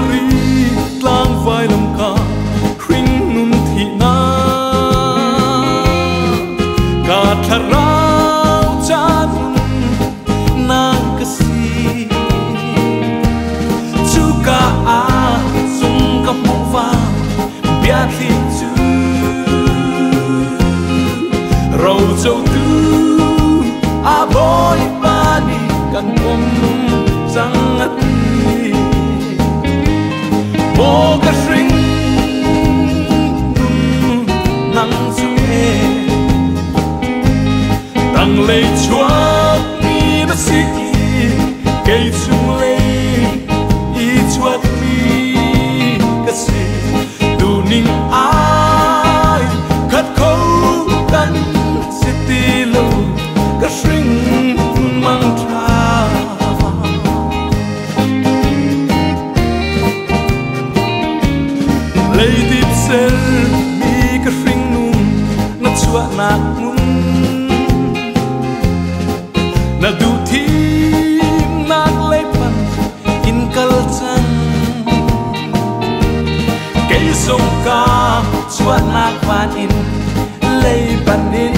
ri tlang vai lam ka khring nun thi na ka tharau chan na ka si chu ka a sung ka mu va bia thi chu rau châu tu a boy pani kan pom sang ati mo ka sring nang su e tang lei chua ni na si ke chung lei I chuat mi ka si tu ning ai khat ko kan si ti lo ka sring mang tha lei dip sel mi ka sring nun na chua nak nun na du thi nak lei pan in kal chan ke song ka chua nak pan in lei pan in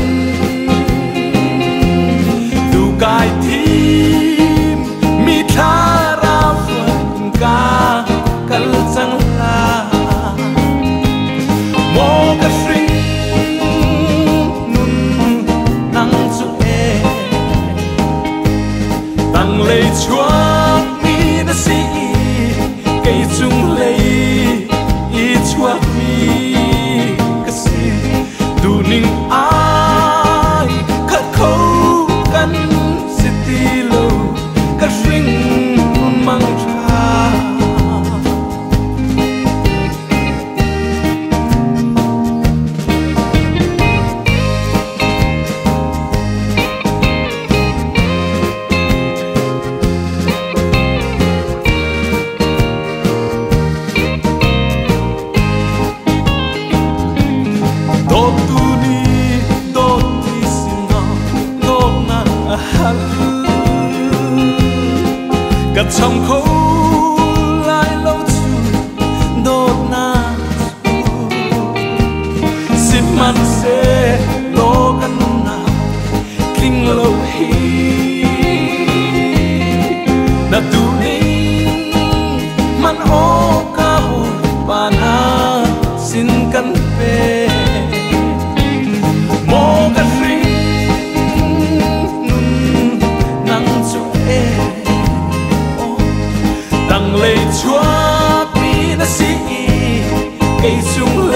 du kai thi mi tha ra phun ka kal chan la mo ka sring nun nang chu e tang lei chua mi na si ke chung lei I chua mi ka si du ning ai khat ko kan si ti lo ka sring mang tha cả trong khâu lại lâu chu đốt na xin man se lo kan na kinh lâu hi na tu ni man o ka ho pa na xin kan pe mo ka ri lei chua mi na si ke chung